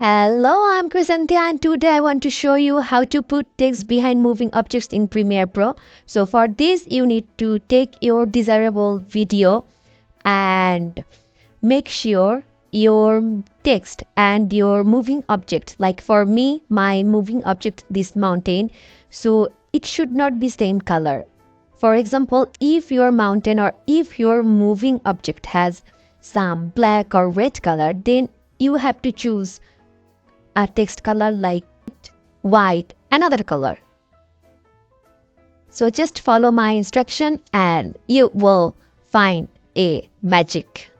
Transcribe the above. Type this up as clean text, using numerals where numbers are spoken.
Hello, I'm Chrysanthia and today I want to show you how to put text behind moving objects in Premiere Pro. So for this you need to take your desirable video and make sure your text and your moving object, like for me my moving object this mountain, so it should not be same color. For example, if your mountain or if your moving object has some black or red color, then you have to choose a text color like white, another color. So just follow my instruction and you will find a magic.